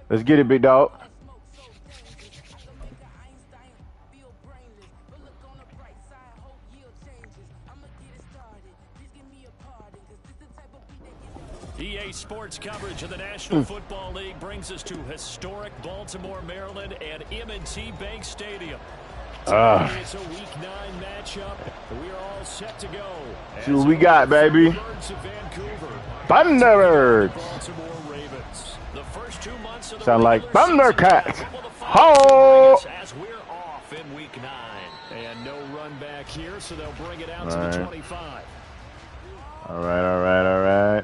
Let's get it, big dog. EA Sports coverage of the National Football League brings us to historic Baltimore, Maryland, and M&T Bank Stadium. Today it's a Week 9 matchup. We are all set to go. See what we got, baby. Thunderbirds. The first 2 months of the sound like Thundercats. Ho! As we're off in Week 9. And no run back here, so they'll bring it out to the 25. All right.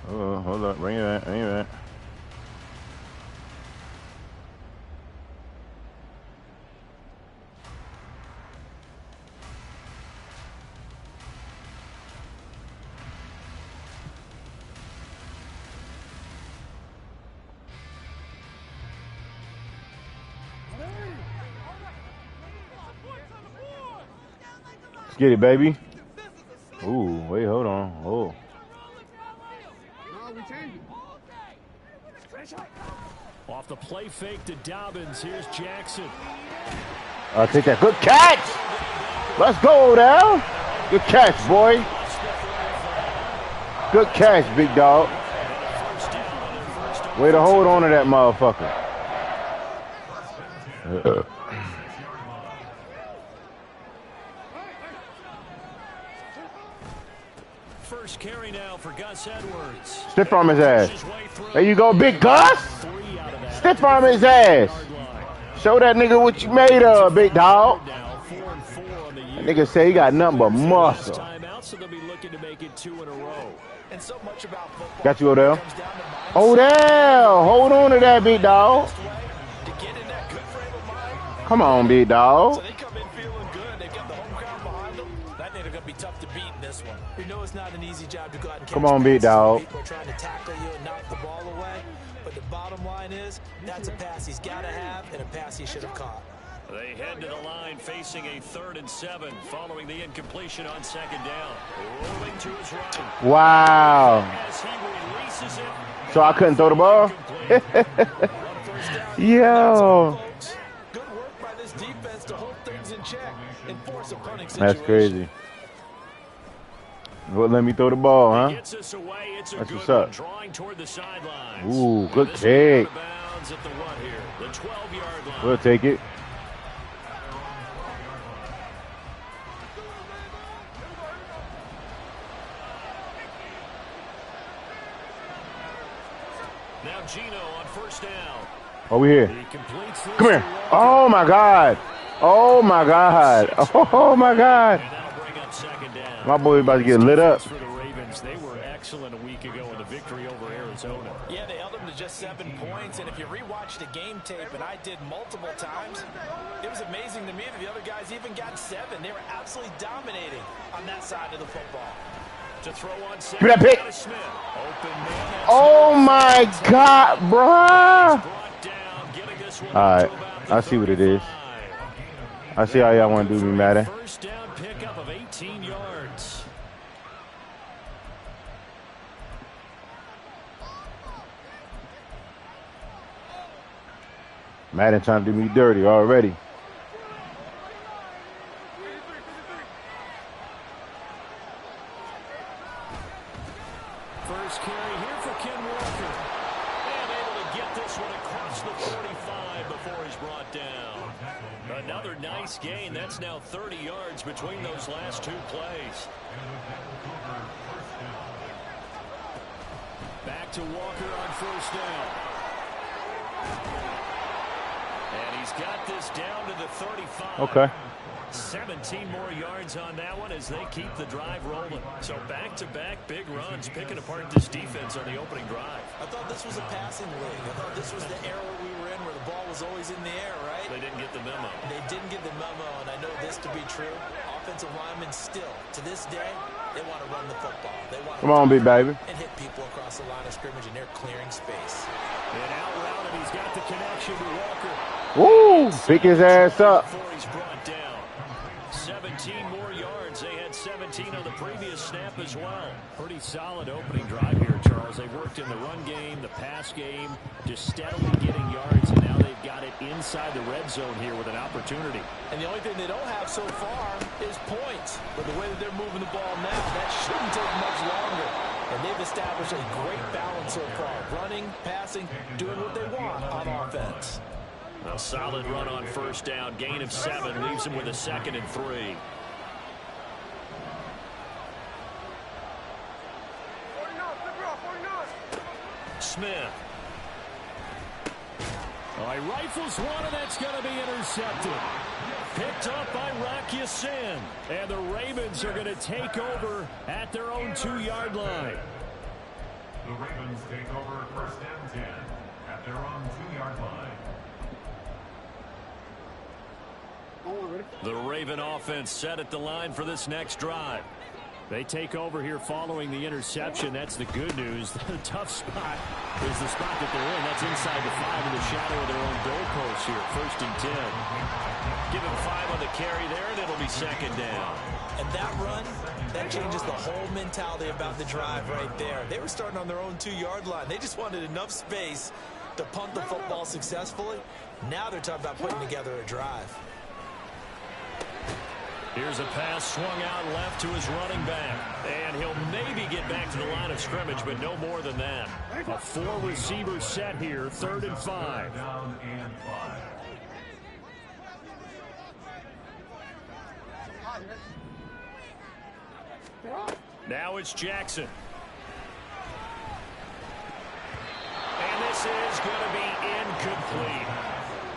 Oh, hold up. Bring it back. Let's get it, baby. Ooh, wait, hold on. Oh. Off the play fake to Dobbins. Here's Jackson. I'll take that. Good catch. Let's go now. Good catch, boy. Good catch, big dog. Way to hold on to that motherfucker. First carry now for Gus Edwards. Stiff arm his ass. There you go, big Gus. Stiff arm his ass. Show that nigga what you made of, big dog. That nigga say he got nothing but muscle. Got you, Odell. Odell, hold on to that, big dog. Come on, big dog. Come on, big dog. People are trying to tackle you and knock the ball away. But the bottom line is, that's a pass he's got to have and a pass he should have caught. They head to the line facing a 3rd and 7 following the incompletion on 2nd down. Rolling to his right. Wow. As he releases it. So I couldn't throw the ball? Yo. Good work by this defense to hold things in check and force a punting situation. That's crazy. Well, let me throw the ball, huh? That's what's up. Ooh, good kick. We'll take it. Now Gino on 1st down. Over here. Come here. Oh, my God. Oh, my God. Oh, my God. My boy about to get lit up. For the Ravens, they were excellent a week ago in the victory over Arizona. Yeah, they held them to just 7 points, and if you rewatch the game tape, and I did multiple times, it was amazing to me that the other guys even got 7. They were absolutely dominating on that side of the football. To throw on give me that pick. Oh my God, bruh. All right, I see what it is. I see how y'all want to do me, Madden. First down pickup of 18 yards. Madden trying to do me dirty already. First carry here for Ken Walker. And able to get this one across the 45 before he's brought down. Another nice gain. That's now 30 yards between those last 2 plays. Back to Walker on 1st down. And he's got this down to the 35. Okay. 17 more yards on that one as they keep the drive rolling. So back-to-back big runs, picking apart this defense on the opening drive. I thought this was a passing league. I thought this was the era we were in where the ball was always in the air, right? They didn't get the memo. They didn't get the memo, and I know this to be true. Offensive linemen still, to this day, they want to run the football. They want to come on, big baby. And hit people across the line of scrimmage, and they're clearing space. And out route, and he's got the connection to Walker. Woo! Pick his ass up. Before he's brought down. 17 more yards. They had 17 14 on the previous snap as well. Pretty solid opening drive here, Charles. They worked in the run game, the pass game, just steadily getting yards, and now they've got it inside the red zone here with an opportunity. And the only thing they don't have so far is points. But the way that they're moving the ball now, that shouldn't take much longer. And they've established a great balance so far. Running, passing, doing what they want on offense. A solid run on first down. Gain of 7 leaves him with a 2nd and 3. Smith. Oh, he rifles one, and that's going to be intercepted. Picked up by Rocky Sin. And the Ravens are going to take over at their own 2-yard line. The Ravens take over 1st and 10 at their own 2-yard line. The Raven offense set at the line for this next drive. They take over here following the interception. That's the good news. The tough spot is the spot that they're in. That's inside the 5 in the shadow of their own goalpost here. 1st and 10. Give him 5 on the carry there, and it'll be 2nd down. And that run, that changes the whole mentality about the drive right there. They were starting on their own 2-yard line. They just wanted enough space to punt the football successfully. Now they're talking about putting together a drive. Here's a pass swung out left to his running back. And he'll maybe get back to the line of scrimmage, but no more than that. A 4-receiver set here, 3rd and 5. Down and 5. Now it's Jackson. And this is going to be incomplete.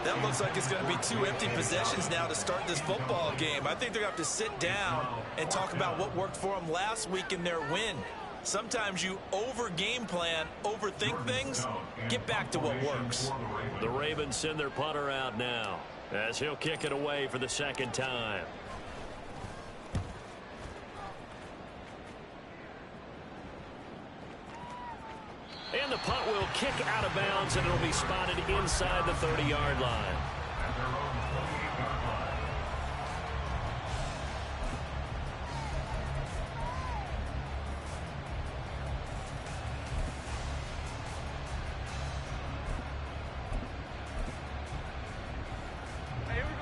That looks like it's going to be 2 empty possessions now to start this football game. I think they're going to have to sit down and talk about what worked for them last week in their win. Sometimes you over-game plan, overthink things. Get back to what works. The Ravens send their punter out now as he'll kick it away for the 2nd time. And the punt will kick out of bounds, and it'll be spotted inside the 30-yard line.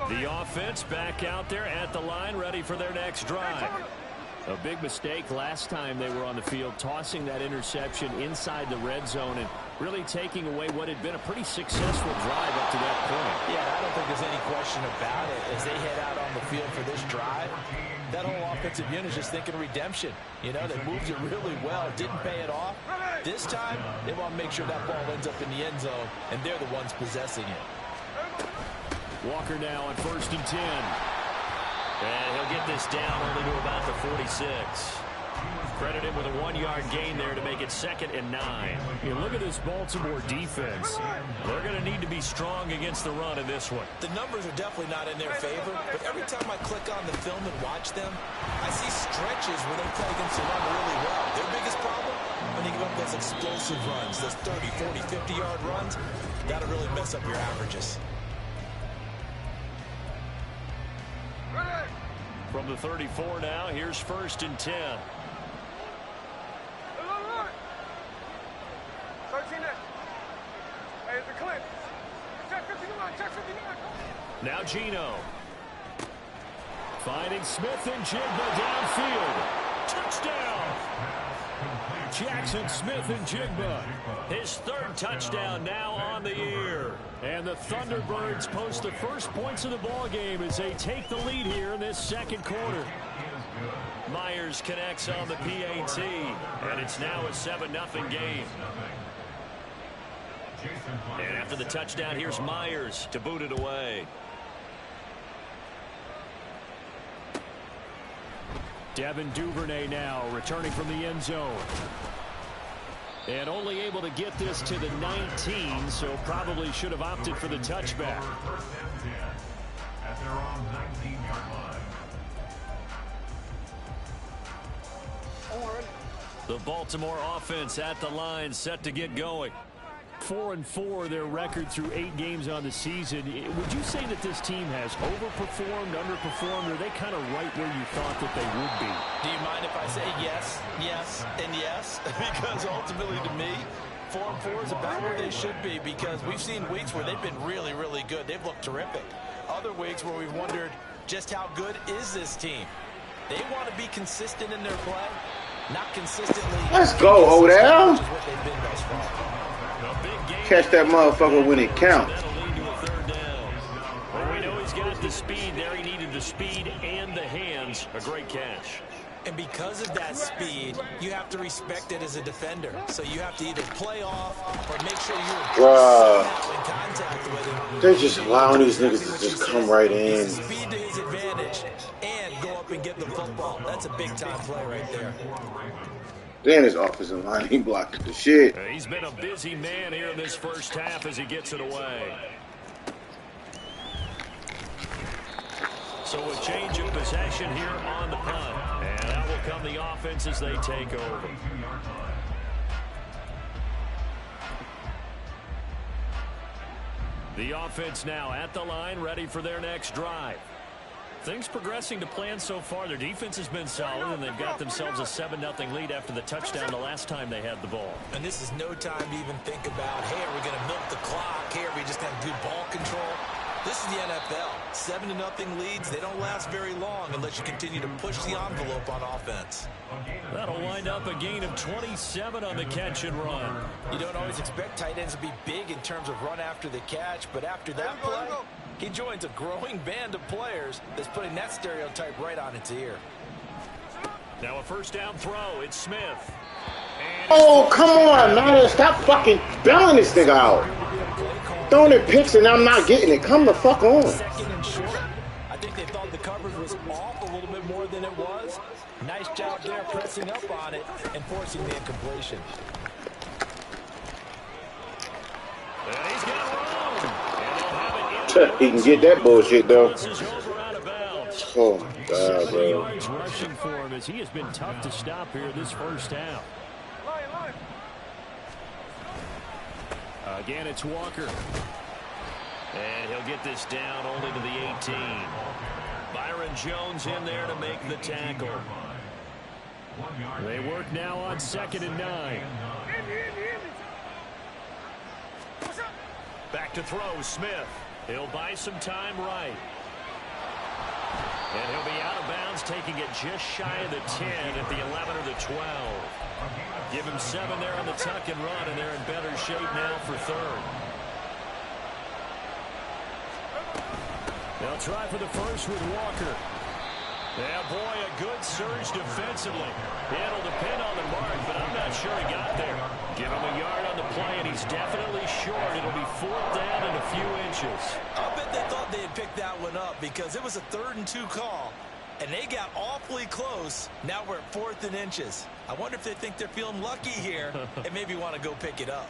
The offense back out there at the line, ready for their next drive. A big mistake last time they were on the field, tossing that interception inside the red zone and really taking away what had been a pretty successful drive up to that point. Yeah, I don't think there's any question about it. As they head out on the field for this drive, that whole offensive unit is just thinking redemption. You know, they moved it really well, didn't pay it off. This time, they want to make sure that ball ends up in the end zone, and they're the ones possessing it. Walker now on 1st and 10. And he'll get this down only to about the 46. Credit him with a 1-yard gain there to make it 2nd and 9. You look at this Baltimore defense. They're going to need to be strong against the run in this one. The numbers are definitely not in their favor, but every time I click on the film and watch them, I see stretches where they play against the run really well. Their biggest problem, when they give up those explosive runs, those 30, 40, 50-yard runs, that'll really mess up your averages. From the 34 now, here's 1st and 10. 13 there. Hey, it's a clip. Check 59, check 59. Now Gino. Finding Smith and Jigba downfield. Touchdown! Jackson Smith and Jigba. His 3rd touchdown now on the year. And the Thunderbirds post the first points of the ball game as they take the lead here in this 2nd quarter. Myers connects on the PAT, and it's now a 7-0 game. And after the touchdown, here's Myers to boot it away. Devin Duvernay now returning from the end zone. And only able to get this to the 19, so probably should have opted for the touchback. At their own 19-yard line. The Baltimore offense at the line, set to get going. 4-4 their record through 8 games on the season. Would you say that this team has overperformed, underperformed, or are they kind of right where you thought that they would be? Do you mind if I say yes, yes, and yes? Because ultimately to me, 4-4 is about where they should be, because we've seen weeks where they've been really, really good. They've looked terrific. Other weeks where we've wondered just how good is this team. They want to be consistent in their play, not consistently. Let's go, Odell. Catch that motherfucker when it counts. Well, we know he's got the speed there. He needed the speed and the hands. A great catch. And because of that speed, you have to respect it as a defender. So you have to either play off or make sure you're in contact with him. They're just allowing these niggas to just come right in. Speed to his advantage and go up and get the football. That's a big-time play right there. Then his offensive line, he blocked the shit. He's been a busy man here in this first half as he gets it away. So a change of possession here on the punt. And that will come the offense as they take over. The offense now at the line, ready for their next drive. Things progressing to plan so far. Their defense has been solid, and they've got themselves a 7-0 lead after the touchdown the last time they had the ball. And this is no time to even think about, hey, are we going to milk the clock? Hey, are we just going to have good ball control? This is the NFL. 7-0 leads, they don't last very long unless you continue to push the envelope on offense. That'll wind up a gain of 27 on the catch and run. You don't always expect tight ends to be big in terms of run after the catch, but after that play, he joins a growing band of players that's putting that stereotype right on its ear. Now a first down throw. It's Smith. Oh, come on, man. Stop fucking bailing this nigga out. Throwing it picks and I'm not getting it. Come the fuck on. Second and short. I think they thought the coverage was off a little bit more than it was. Nice job there pressing up on it and forcing the incompletion. And he's got room. He can get that bullshit though. Oh my God, bro. Yards rushing for him as he has been tough to stop here this first half. Again, it's Walker. And he'll get this down only to the 18. Byron Jones in there to make the tackle. They work now on 2nd and 9. Back to throw, Smith. He'll buy some time right. And he'll be out of bounds, taking it just shy of the 10 at the 11 or the 12. Give him 7 there on the tuck and run, and they're in better shape now for 3rd. They'll try for the first with Walker. Yeah, boy, a good surge defensively. It'll depend on the mark, but I'm not sure he got there. Give him a yard on the play, and he's definitely short. It'll be 4th down and a few inches. I bet they thought they had picked that one up because it was a 3rd and 2 call, and they got awfully close. Now we're at 4th and inches. I wonder if they think they're feeling lucky here and maybe want to go pick it up.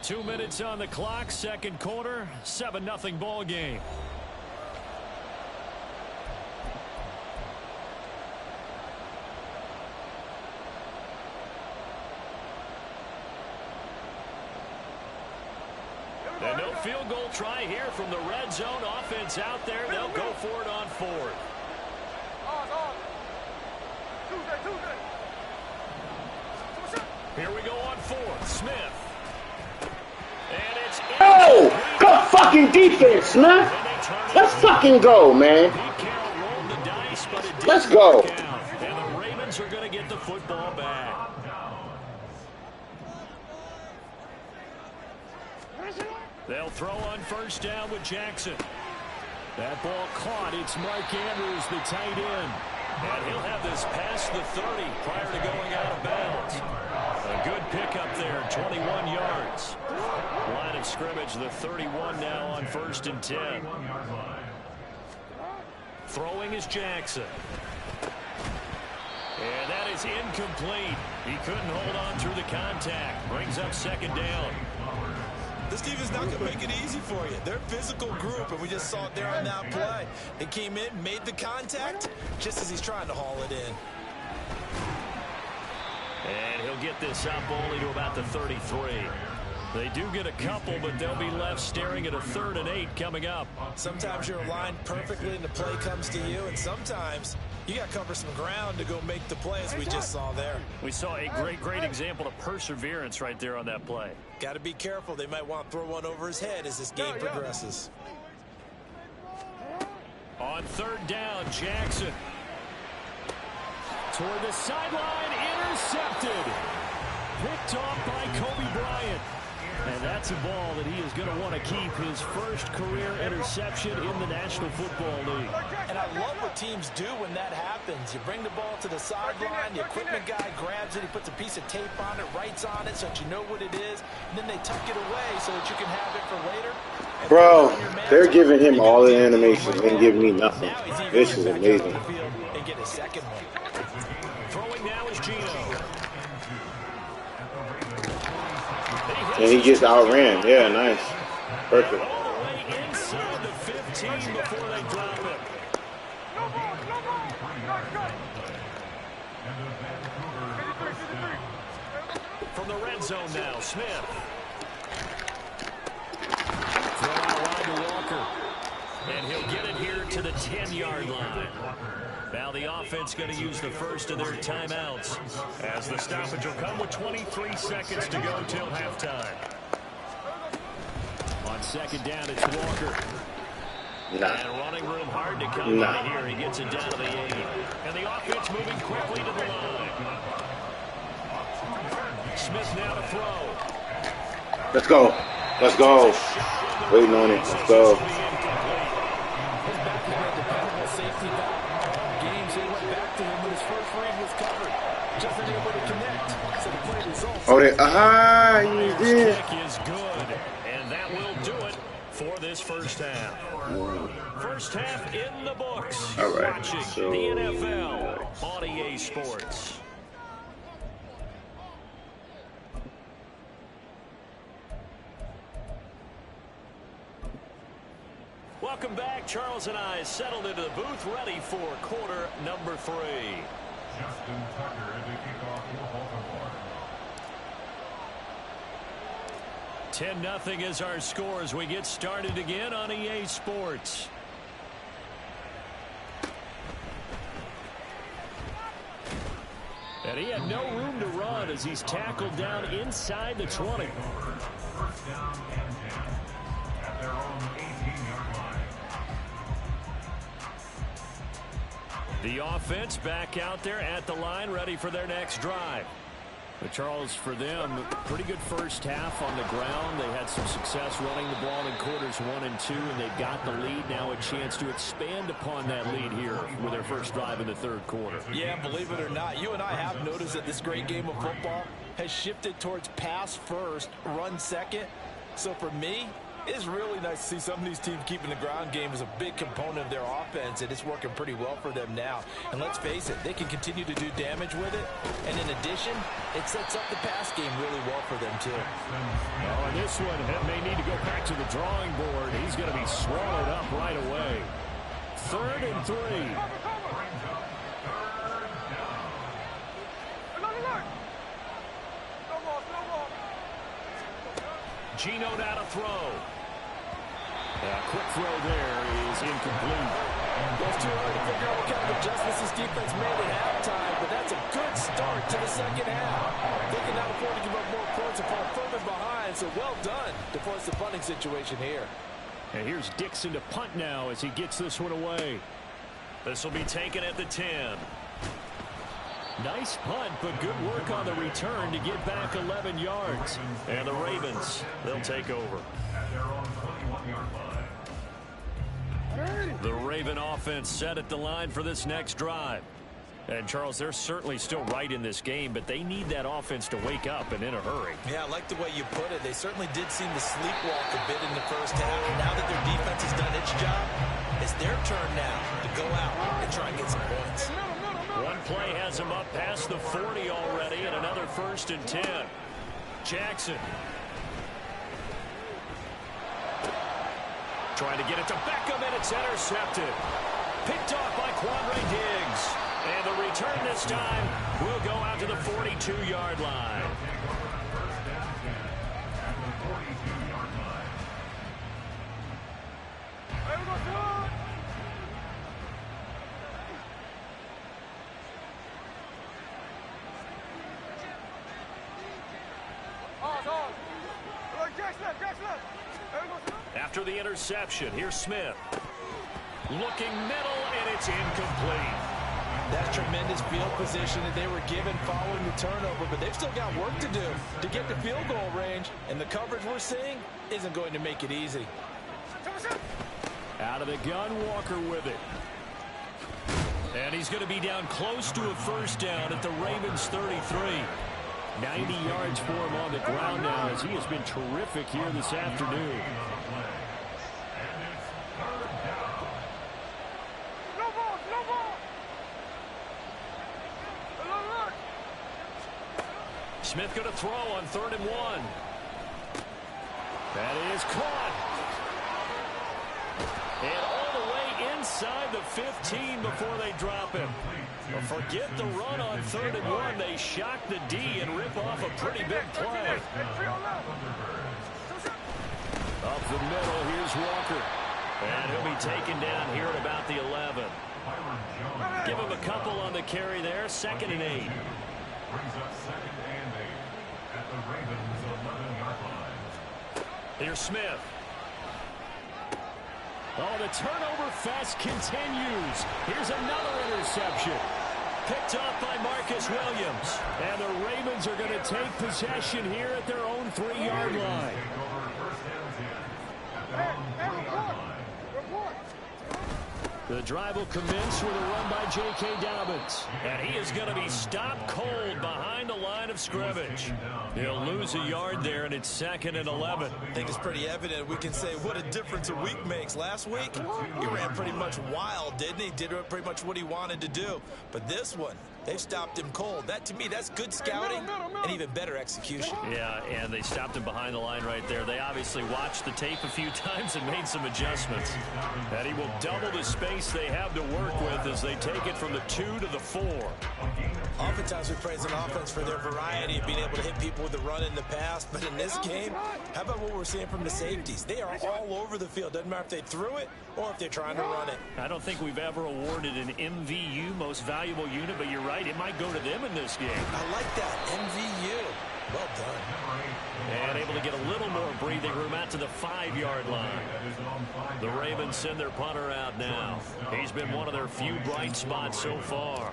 Two minutes on the clock, second quarter, 7-0 ball game. And no field goal try here from the red zone. Offense out there. They'll go for it on 4th. Here we go on 4th. Smith. And it's Oh, good fucking defense, Smith. Let's fucking go, man. Let's go. And the Ravens are going to get the football back. They'll throw on first down with Jackson. That ball caught. It's Mark Andrews, the tight end. And he'll have this past the 30 prior to going out of bounds. A good pickup there, 21 yards. Line of scrimmage, the 31 now on 1st and 10. Throwing is Jackson. And that is incomplete. He couldn't hold on through the contact. Brings up 2nd down. This team is not going to make it easy for you. They're a physical group, and we just saw it there on that play. They came in, made the contact, just as he's trying to haul it in. And he'll get this up only to about the 33. They do get a couple, but they'll be left staring at a 3rd and 8 coming up. Sometimes you're aligned perfectly and the play comes to you, and sometimes you got to cover some ground to go make the play, as we just saw there. We saw a great example of perseverance right there on that play. Got to be careful. They might want to throw one over his head as this game progresses. On 3rd down, Jackson. Toward the sideline, intercepted. Picked off by Kobe Bryant. And that's a ball that he is going to want to keep, his first career interception in the National Football League. And I love what teams do when that happens. You bring the ball to the sideline, the equipment guy grabs it, he puts a piece of tape on it, writes on it so that you know what it is, and then they tuck it away so that you can have it for later. Bro, they're giving him all the animations and giving me nothing. This is amazing. And get a second one. Throwing now is Gino. And he just outran. Yeah, nice. Perfect. All the way inside the 15 before they drop it. From the red zone now, Smith. Throw out wide to Walker. And he'll get it here to the 10-yard line. Now the offense going to use the first of their timeouts, as the stoppage will come with 23 seconds to go till halftime. On 2nd down, it's Walker. And running room hard to come by here. He gets it down to the 8. And the offense moving quickly to the line. Smith now to throw. Let's go. Let's go. Waiting on it. Let's go. Oh, they, you did. Is good, and that will do it for this first half. First half in the books. All right, Watching so the NFL on EA Sports. Welcome back. Charles and I settled into the booth, ready for quarter number 3. Justin Tucker to kick off for Baltimore. 10-0 is our score as we get started again on EA Sports. And he had no room to run as he's tackled down inside the 20. First down and 10 at their own 18-yard line. The offense back out there at the line, ready for their next drive. But Charles, for them, pretty good first half on the ground. They had some success running the ball in quarters 1 and 2, and they've got the lead. Now a chance to expand upon that lead here with their first drive in the 3rd quarter. Yeah, believe it or not, you and I have noticed that this great game of football has shifted towards pass first, run second. So for me, it's really nice to see some of these teams keeping the ground game as a big component of their offense, and it's working pretty well for them now. And let's face it, they can continue to do damage with it. And in addition, it sets up the pass game really well for them, too. Oh, and this one may need to go back to the drawing board. He's going to be swallowed up right away. 3rd and 3. Gino now to throw. Quick throw there is incomplete. It's too early to figure out what kind of adjustments this defense made at halftime, but that's a good start to the second half. They can now afford to give up more points and fall further behind, so well done to force the punting situation here. And here's Dixon to punt now as he gets this one away. This will be taken at the 10. Nice punt, but good work on the return to get back 11 yards. And the Ravens, they'll take over. The Raven offense set at the line for this next drive. And, Charles, they're certainly still right in this game, but they need that offense to wake up and in a hurry. Yeah, I like the way you put it. They certainly did seem to sleepwalk a bit in the first half. And now that their defense has done its job, it's their turn now to go out and try and get some points. One play has him up past the 40 already, and another 1st and 10. Jackson. trying to get it to Beckham, and it's intercepted. Picked off by Quandre Diggs. And the return this time will go out to the 42-yard line. After the interception, here's Smith. Looking middle, and it's incomplete. That's tremendous field position that they were given following the turnover, but they've still got work to do to get to field goal range, and the coverage we're seeing isn't going to make it easy. Out of the gun, Walker with it. And he's going to be down close to a first down at the Ravens 33. 90 yards for him on the ground now, as he has been terrific here this afternoon. Smith going to throw on 3rd and 1. That is caught. And all the way inside the 15 before they drop him. But forget the run on 3rd and 1. They shock the D and rip off a pretty big play. Up the middle, here's Walker. And he'll be taken down here at about the 11. Give him a couple on the carry there. 2nd and 8. Brings up 2nd and 8 at the Ravens 11-yard line. Here's Smith. Oh, the turnover fest continues. Here's another interception. Picked off by Marcus Williams. And the Ravens are going to take possession here at their own 3-yard line. Take over 1st and 10 at their own 3-yard line. The drive will commence with a run by J.K. Dobbins. And he is going to be stopped cold behind the line of scrimmage. He'll lose a yard there, and it's 2nd and 11. I think it's pretty evident. We can say what a difference a week makes. Last week, he ran pretty much wild, didn't he? Did pretty much what he wanted to do. But this one, they've stopped him cold. That, to me, that's good scouting and even better execution. Yeah, and they stopped him behind the line right there. They obviously watched the tape a few times and made some adjustments. And he will double the space they have to work with as they take it from the 2 to the 4. Oftentimes we praise an offense for their variety of being able to hit people with the run in the pass, but in this game, how about what we're seeing from the safeties? They are all over the field. Doesn't matter if they threw it or if they're trying to run it. I don't think we've ever awarded an MVU, most valuable unit, but you're right, it might go to them in this game. I like that, MVU. Well done. And able to get a little more breathing room out to the 5-yard line. The Ravens send their punter out now. He's been one of their few bright spots so far.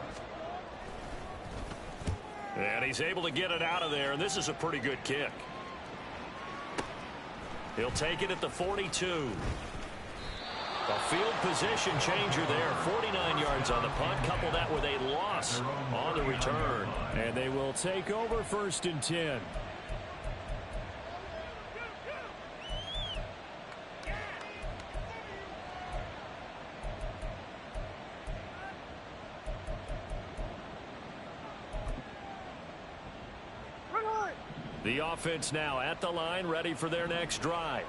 And he's able to get it out of there, and this is a pretty good kick. He'll take it at the 42. A field position changer there. 49 yards on the punt. Couple that with a loss on the return. And they will take over 1st and 10. The offense now at the line, ready for their next drive.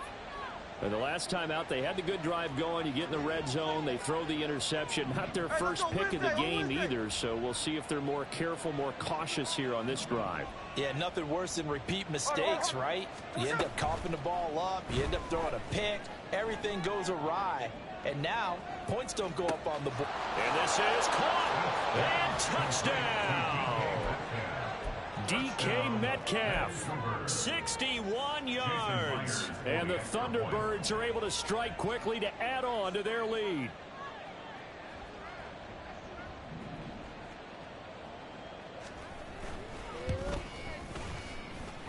And the last time out, they had the good drive going. You get in the red zone, they throw the interception. Not their first pick of the game either, so we'll see if they're more careful, more cautious here on this drive. Yeah, nothing worse than repeat mistakes, right? You end up coughing the ball up, you end up throwing a pick, everything goes awry. And now, points don't go up on the board. And this is caught, and touchdown! DK Metcalf, 61 yards. And the Thunderbirds are able to strike quickly to add on to their lead.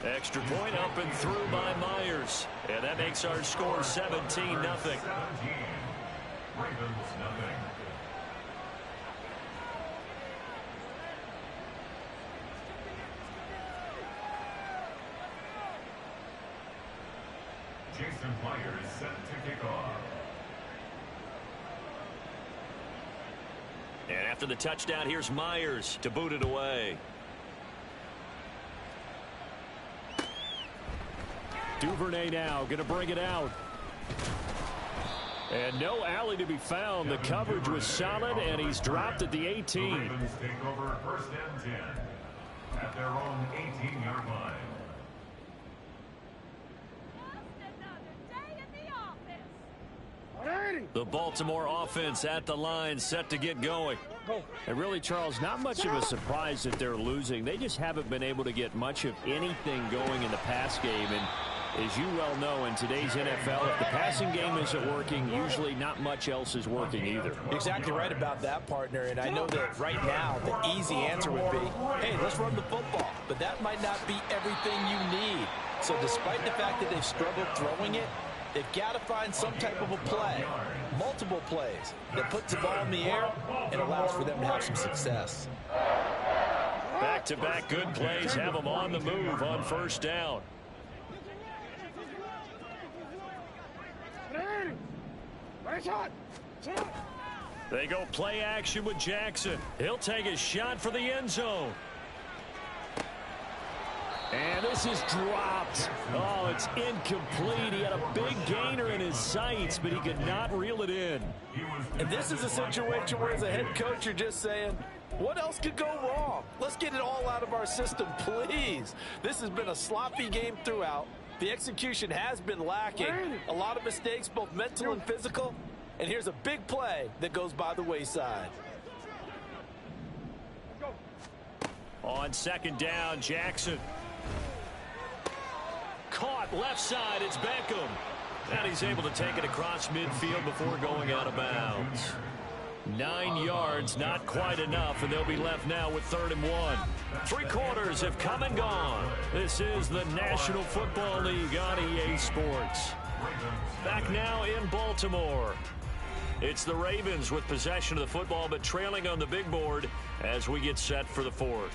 Extra point up and through by Myers. And that makes our score 17-0. 17. Ravens nothing. Jason Myers is set to kick off. And after the touchdown, here's Myers to boot it away. Duvernay now going to bring it out. And no alley to be found. The coverage was solid, and he's dropped at the 18. The Ravens take over 1st and 10 at their own 18-yard line. The Baltimore offense at the line, set to get going. And really, Charles, not much of a surprise that they're losing. They just haven't been able to get much of anything going in the pass game. And as you well know, in today's NFL, if the passing game isn't working, usually not much else is working either. Exactly right about that, partner. And I know that right now the easy answer would be, hey, let's run the football. But that might not be everything you need. So despite the fact that they've struggled throwing it, they've got to find some type of a play, multiple plays, that puts the ball in the air and allows for them to have some success. Back-to-back good plays have them on the move on 1st down. They go play action with Jackson. He'll take a shot for the end zone. And this is dropped. Oh, it's incomplete. He had a big gainer in his sights, but he could not reel it in. And this is a situation where, as a head coach, you're just saying, what else could go wrong? Let's get it all out of our system, please. This has been a sloppy game throughout. The execution has been lacking. A lot of mistakes, both mental and physical. And here's a big play that goes by the wayside. On 2nd down, Jackson. Caught left side, it's Beckham. And he's able to take it across midfield before going out of bounds. 9 yards, not quite enough, and they'll be left now with 3rd and 1. 3 quarters have come and gone. This is the National Football League on EA Sports. Back now in Baltimore. It's the Ravens with possession of the football, but trailing on the big board as we get set for the 4th.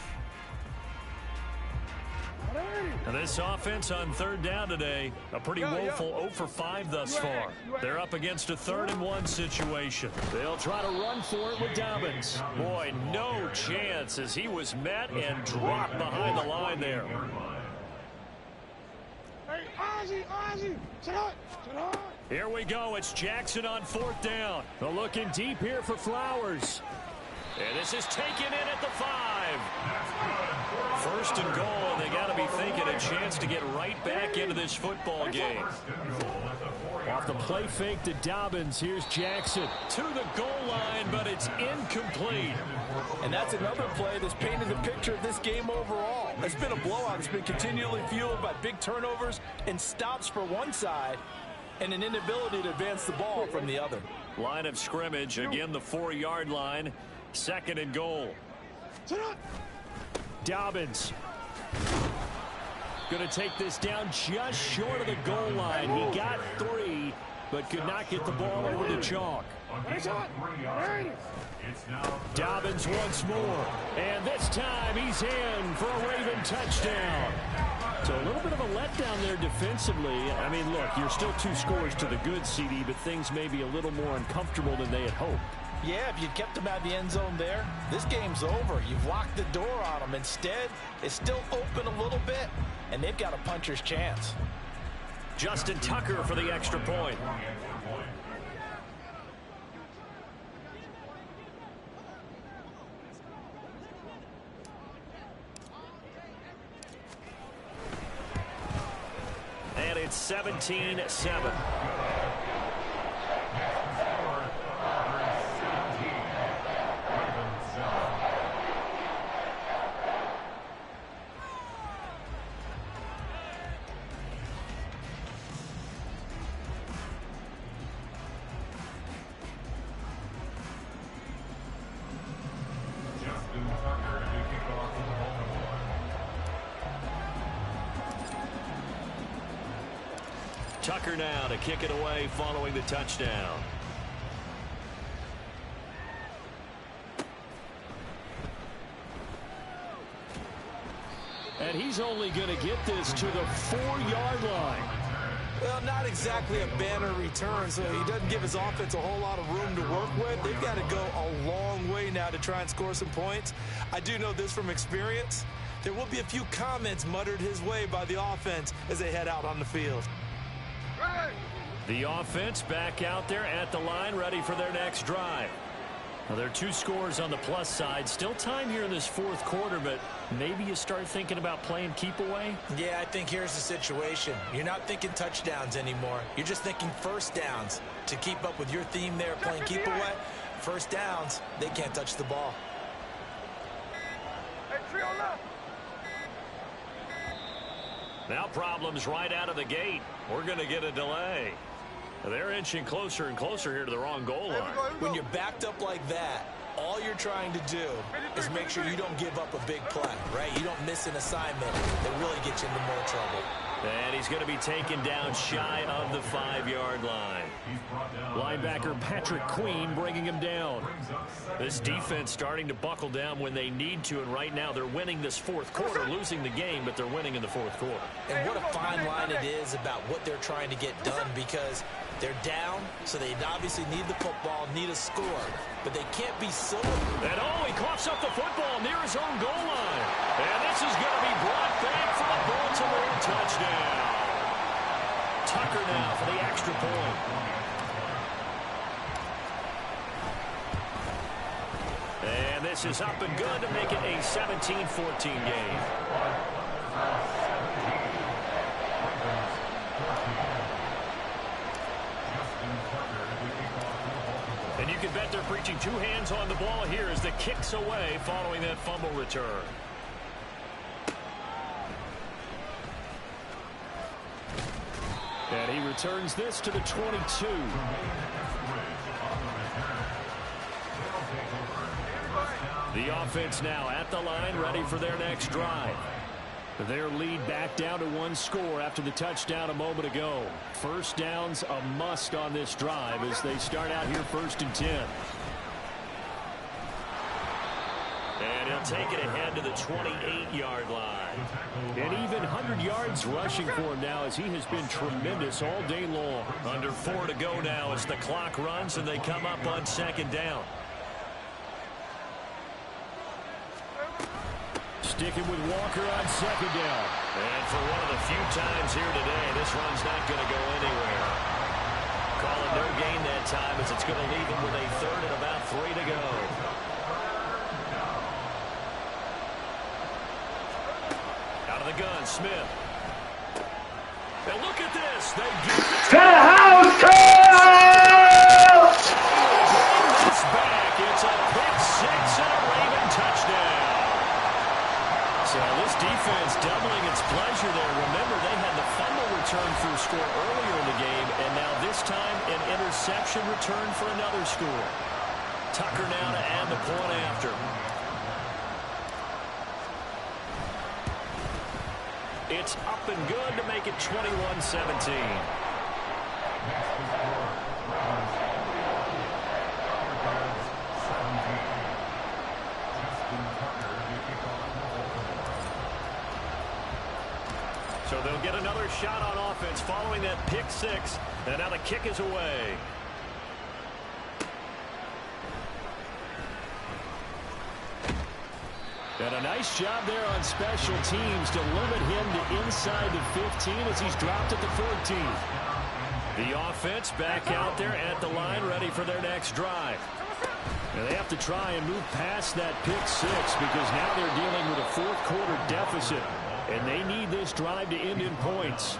And this offense on 3rd down today, a pretty woeful 0 for 5 thus far. They're up against a 3rd and 1 situation. They'll try to run for it with Dobbins. Boy, no chance as he was met and dropped behind the line there. Here we go. It's Jackson on 4th down. They're looking deep here for Flowers. And this is taken in at the 5. 1st and goal, and they got to be thinking a chance to get right back into this football game. Off the play fake to Dobbins, here's Jackson to the goal line, but it's incomplete. And that's another play that's painted the picture of this game overall. It's been a blowout. It's been continually fueled by big turnovers and stops for one side and an inability to advance the ball from the other. Line of scrimmage, again the 4-yard line. 2nd and goal. Dobbins going to take this down just short of the goal line. He got 3, but could not get the ball over the chalk. Dobbins once more, and this time he's in for a Raven touchdown. So a little bit of a letdown there defensively. I mean, look, you're still 2 scores to the good, CD, but things may be a little more uncomfortable than they had hoped. Yeah, if you'd kept him out of the end zone there, this game's over. You've locked the door on him. Instead, it's still open a little bit, and they've got a puncher's chance. Justin Tucker for the extra point. And it's 17-7. Tucker now to kick it away following the touchdown. And he's only going to get this to the 4-yard line. Well, not exactly a banner return, so he doesn't give his offense a whole lot of room to work with. They've got to go a long way now to try and score some points. I do know this from experience. There will be a few comments muttered his way by the offense as they head out on the field. The offense back out there at the line, ready for their next drive. Now, there are 2 scores on the plus side. Still time here in this fourth quarter, but maybe you start thinking about playing keep away? Yeah, I think here's the situation. You're not thinking touchdowns anymore. You're just thinking first downs. To keep up with your theme there, playing keep away, first downs, they can't touch the ball. Hey, trio left. Now problems right out of the gate. We're going to get a delay. They're inching closer and closer here to the wrong goal line. When you're backed up like that, all you're trying to do is make sure you don't give up a big play, right? You don't miss an assignment that really gets you into more trouble. And he's going to be taken down shy of the 5-yard line. Linebacker Patrick Queen bringing him down. This defense starting to buckle down when they need to, and right now they're winning this fourth quarter, losing the game, but they're winning in the fourth quarter. And what a fine line it is about what they're trying to get done, because they're down, so they obviously need the football, need a score, but they can't be so. And he coughs up the football near his own goal line. And this is going to be brought back for a Baltimore touchdown. Tucker now for the extra point. And this is up and good to make it a 17-14 game. And you can bet they're preaching 2 hands on the ball here as the kick's away following that fumble return. And he returns this to the 22. The offense now at the line, ready for their next drive. Their lead back down to 1 score after the touchdown a moment ago. First down's a must on this drive as they start out here 1st and 10. And he'll take it ahead to the 28-yard line. And even 100 yards rushing for him now as he has been tremendous all day long. Under 4 to go now as the clock runs and they come up on 2nd down. Sticking with Walker on 2nd down. And for one of the few times here today, this run's not going to go anywhere. Calling no gain that time as it's going to leave him with a 3rd and about 3 to go. Out of the gun, Smith. And look at this. They get to the house, coach! Bring this back. It's a pick 6 and a Raven touchdown. So this defense doubling its pleasure there. Remember, they had the fumble return for a score earlier in the game, and now this time an interception return for another score. Tucker now to add the point after. It's up and good to make it 21-17. So they'll get another shot on offense following that pick 6. And now the kick is away. And a nice job there on special teams to limit him to inside the 15 as he's dropped at the 14. The offense back out there at the line, ready for their next drive. And they have to try and move past that pick 6 because now they're dealing with a 4th quarter deficit. And they need this drive to end in points.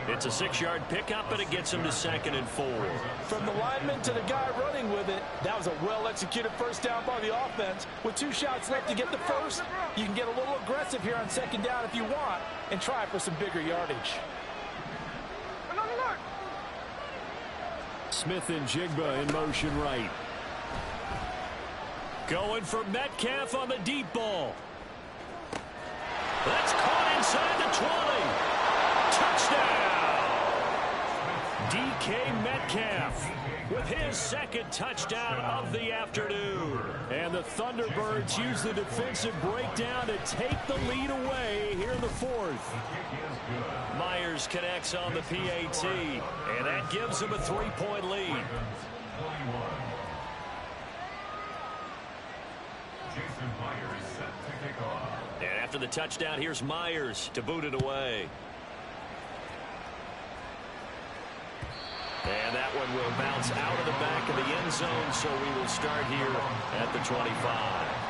It's a 6-yard pickup, and it gets them to 2nd and 4. From the lineman to the guy running with it, that was a well-executed first down by the offense. With 2 shots left to get the first, you can get a little aggressive here on 2nd down if you want and try for some bigger yardage. Smith and Jigba in motion right. Going for Metcalf on the deep ball. That's caught inside the 20. Touchdown! DK Metcalf with his 2nd touchdown of the afternoon. And the Thunderbirds use the defensive breakdown to take the lead away here in the 4th. Myers connects on the PAT, and that gives them a 3-point lead. Jason Myers set to kick off. And after the touchdown, here's Myers to boot it away. And that one will bounce out of the back of the end zone, so we will start here at the 25.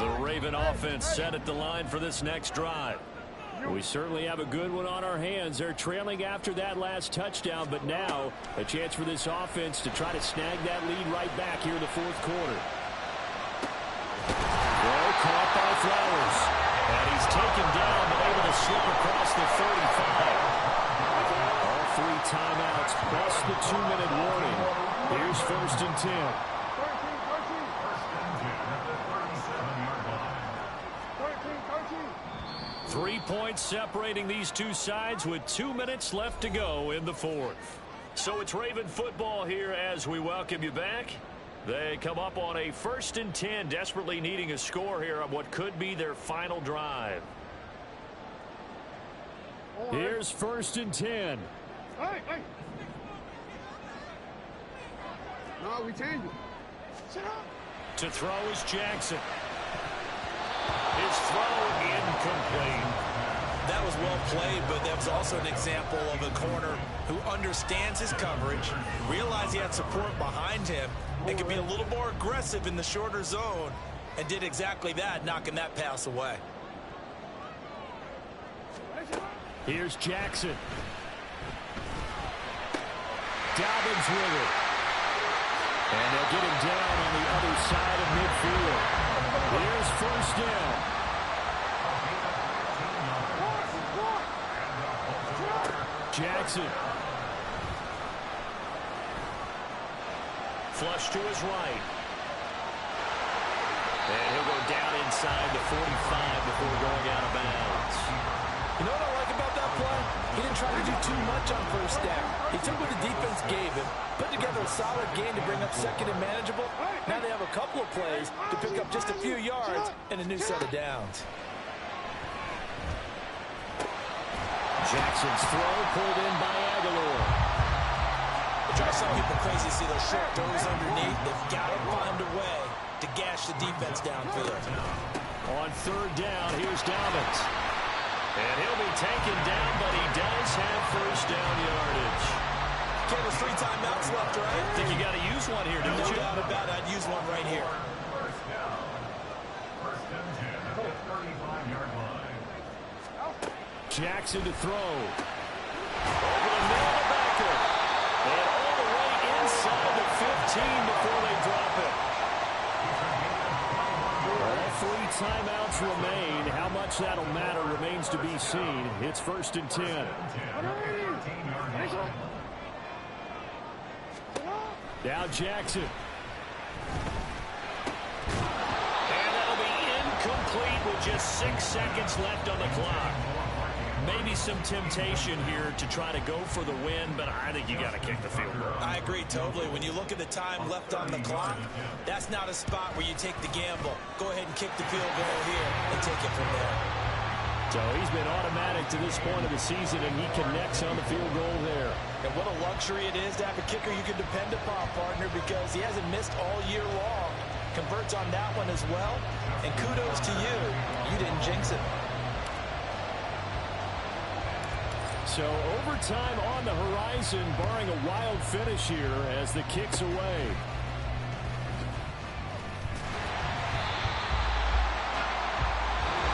The Raven offense set at the line for this next drive. We certainly have a good one on our hands. They're trailing after that last touchdown, but now a chance for this offense to try to snag that lead right back here in the fourth quarter. Throw caught by Flowers. And he's taken down, but able to slip across the 35. All 3 timeouts plus the 2-minute warning. Here's 1st and 10. 3 points separating these two sides with 2 minutes left to go in the fourth. So it's Raven football here as we welcome you back. They come up on a 1st and 10, desperately needing a score here on what could be their final drive. Here's 1st and 10. Hey. No, we change it. Shut up. To throw is Jackson. His throw incomplete. That was well played, but that was also an example of a corner who understands his coverage, realized he had support behind him, and could be a little more aggressive in the shorter zone, and did exactly that, knocking that pass away. Here's Jackson. Dobbins with it. And they'll get him down on the other side of midfield. Here's 1st down. Jackson. Flush to his right. And he'll go down inside the 45 before going out of bounds. You know what I like about that play? He didn't try to do too much on 1st down. He took what the defense gave him, put together a solid game to bring up 2nd and manageable. Now they have a couple of plays to pick up just a few yards and a new set of downs. Jackson's throw pulled in by Aguilar. It drives some people crazy to see those short throws underneath. They've got to find a way to gash the defense downfield. On 3rd down, here's Dobbins. And he'll be taken down, but he does have 1st down yardage. Okay, there's 3 timeouts left, right? I think you got to use one here, don't you? No doubt about it. I'd use one right here. 1st and 10 at the 35-yard line. Jackson to throw. Over the middle of the backer. And all the way inside the 15 before they drop it. All 3 timeouts remain. How much that'll matter remains to be seen. It's 1st and 10. Now Jackson. And that'll be incomplete with just 6 seconds left on the clock. Maybe some temptation here to try to go for the win, but I think you got to kick the field goal. I agree totally. When you look at the time left on the clock, that's not a spot where you take the gamble. Go ahead and kick the field goal here and take it from there. So he's been automatic to this point of the season, and he connects on the field goal there. And what a luxury it is to have a kicker you can depend upon, partner, because he hasn't missed all year long. Converts on that one as well. And kudos to you. You didn't jinx it. So overtime on the horizon, barring a wild finish here as the kick's away.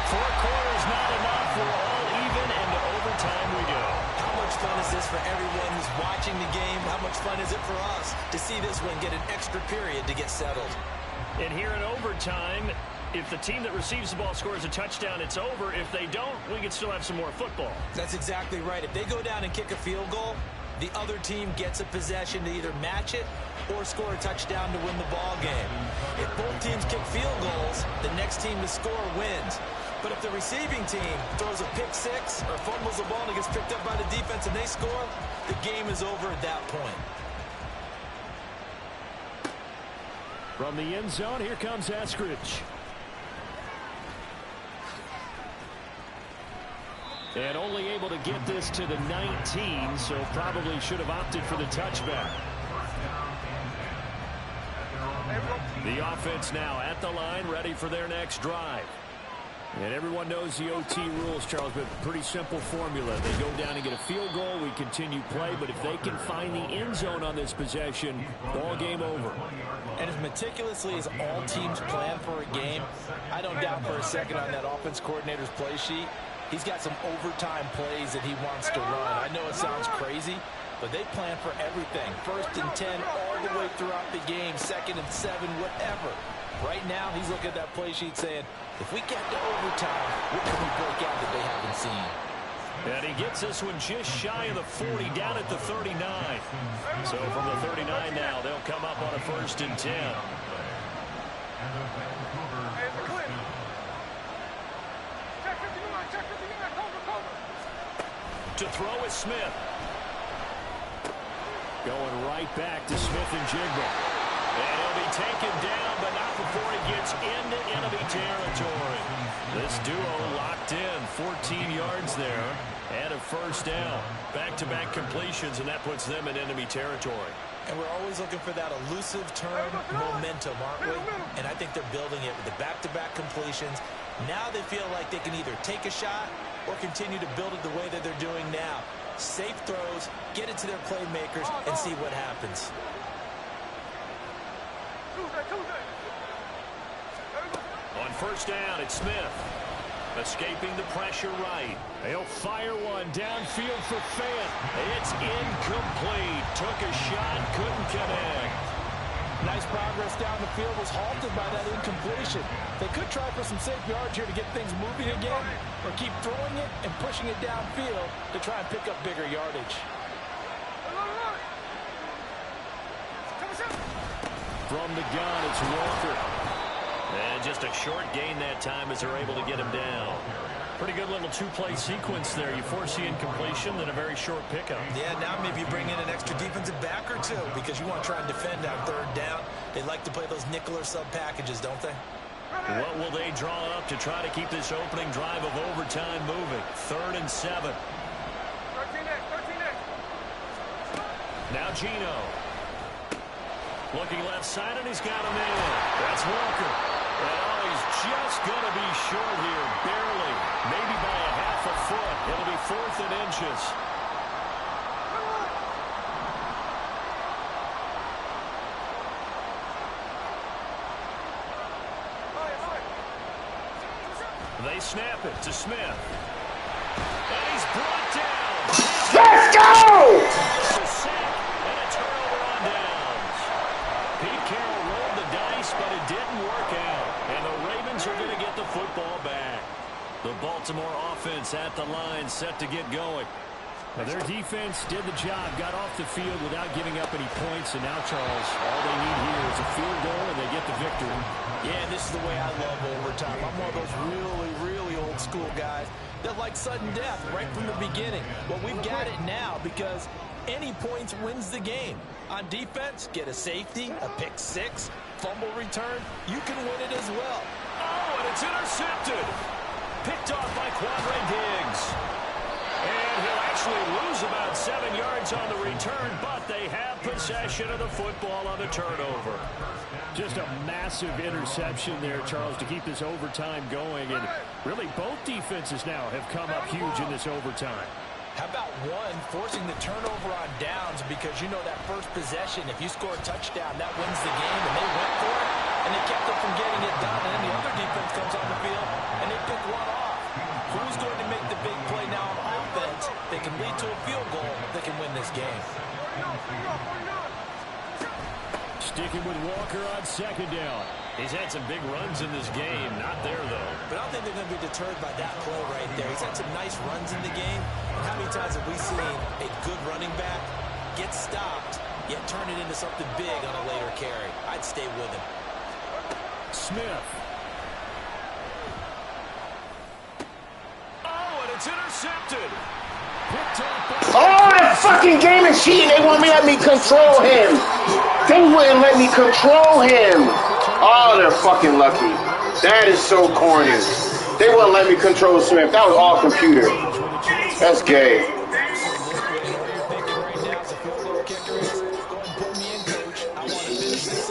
4 quarters not enough. We're all even, and to overtime we go. How much fun is this for everyone who's watching the game? How much fun is it for us to see this one get an extra period to get settled? And here in overtime, if the team that receives the ball scores a touchdown, it's over. If they don't, we can still have some more football. That's exactly right. If they go down and kick a field goal, the other team gets a possession to either match it or score a touchdown to win the ball game. If both teams kick field goals, the next team to score wins. But if the receiving team throws a pick six or fumbles the ball and it gets picked up by the defense and they score, the game is over at that point. From the end zone, here comes Eskridge. And only able to get this to the 19, so probably should have opted for the touchback. The offense now at the line, ready for their next drive. And everyone knows the OT rules, Charles, but pretty simple formula. They go down and get a field goal, we continue play, but if they can find the end zone on this possession, ball game over. And as meticulously as all teams plan for a game, I don't doubt for a second on that offense coordinator's play sheet, he's got some overtime plays that he wants to run. I know it sounds crazy, but they plan for everything. 1st and 10 all the way throughout the game, 2nd and 7, whatever. Right now, he's looking at that play sheet saying, if we get to overtime, what can we break out that they haven't seen? And he gets this one just shy of the 40, down at the 39. So from the 39 now, they'll come up on a 1st and 10. To throw is Smith. Going right back to Smith and Jigba. And he'll be taken down, but not before he gets into enemy territory. This duo locked in, 14 yards there, and a 1st down. Back-to-back completions, and that puts them in enemy territory. And we're always looking for that elusive term, momentum, aren't we? And I think they're building it with the back-to-back completions. Now they feel like they can either take a shot or continue to build it the way that they're doing now. Safe throws, get it to their playmakers, and see what happens. On 1st down, it's Smith. Escaping the pressure right. He'll fire one downfield for Fant. It's incomplete. Took a shot, couldn't connect. Nice progress down the field, was halted by that incompletion. They could try for some safe yards here to get things moving again, or keep throwing it and pushing it downfield to try and pick up bigger yardage. From the gun, it's Walker. And just a short gain that time as they're able to get him down. Pretty good little 2-play sequence there. You force the incompletion, then a very short pickup. Yeah, now maybe you bring in an extra defensive back or two because you want to try and defend on 3rd down. They like to play those nickel or sub packages, don't they? What will they draw up to try to keep this opening drive of overtime moving? 3rd and 7. 13X. Now Gino. Looking left side, and he's got him in. That's Walker. And he's just going to be short here, barely. Maybe by a half a foot. It'll be 4th and inches. They snap it to Smith. And he's brought down. Let's go! A sack and a turnover on downs. Pete Carroll rolled the dice, but it didn't work out. And the Ravens are going to get the football back. The Baltimore offense at the line, set to get going. Now their defense did the job, got off the field without giving up any points, and now, Charles, all they need here is a field goal, and they get the victory. Yeah, this is the way I love overtime. I'm one of those really old school guys that like sudden death right from the beginning. Well, we've got it now because any points wins the game. On defense, get a safety, a pick 6, fumble return, you can win it as well. Oh, and it's intercepted. Picked off by Quandre Diggs. And he'll actually lose about 7 yards on the return, but they have possession of the football on the turnover. Just a massive interception there, Charles, to keep this overtime going. And really, both defenses now have come up huge in this overtime. How about one forcing the turnover on downs because you know that first possession, if you score a touchdown, that wins the game, and they went for it, and they kept it from getting it done, and then the other defense comes on the field, and they pick one off. Who's going to make the big play now on offense that can lead to a field goal that can win this game? Sticking with Walker on 2nd down. He's had some big runs in this game. Not there, though. But I don't think they're going to be deterred by that play right there. He's had some nice runs in the game. And how many times have we seen a good running back get stopped, yet turn it into something big on a later carry? I'd stay with him. Smith. Oh, and it's intercepted. Picked up by... Oh, that fucking game is cheating. They won't let me control him. They wouldn't let me control him. Oh, they're fucking lucky. That is so corny. They wouldn't let me control Smith. That was all computer. That's gay.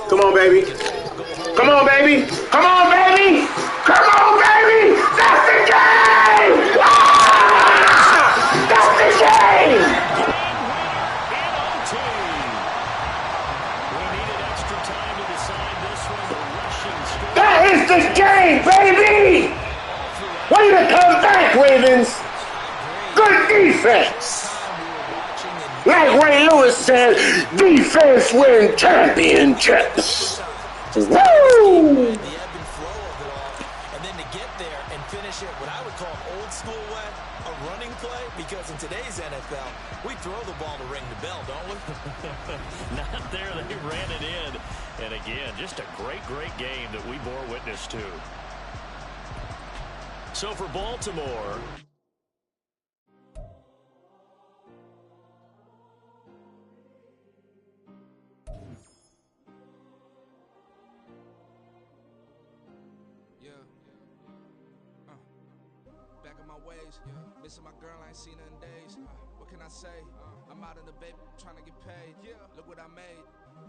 Come on, baby. Come on, baby. Come on, baby. Come on, baby. Let's We needed extra time to decide this one. The rushing score. That is the game, baby! Way to come back, Ravens! Good defense! Like Ray Lewis said, defense win championships! Woo! The ebb and flow of it all, and then to get there and finish it what I would call old school way, a running play, because in today's NFL, we throw the ball to ring the bell, don't we? Not there. They ran it in. And again, just a great game that we bore witness to. So for Baltimore, back on my ways, missing my girl, I ain't seen her in days. What can I say? I'm out in the baby, trying to get paid. Look what I made.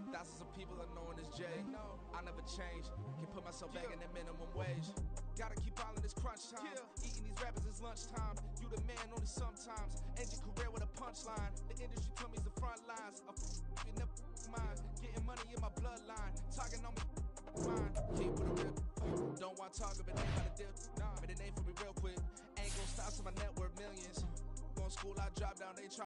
Thousands of people are knowing this Jay. I never change. Can put myself back in that minimum wage. Gotta keep all in this crunch time. Eating these rappers is lunchtime. You the man only sometimes. End your career with a punchline. The industry told me the front lines. You never mind. Getting money in my bloodline. Talking on me. Fine. Keep with a real. Don't want to talk about it, ain't about to deal. Made a name for me real quick. Ain't gonna stop, so my net worth millions. Going to school, I drop down, they try.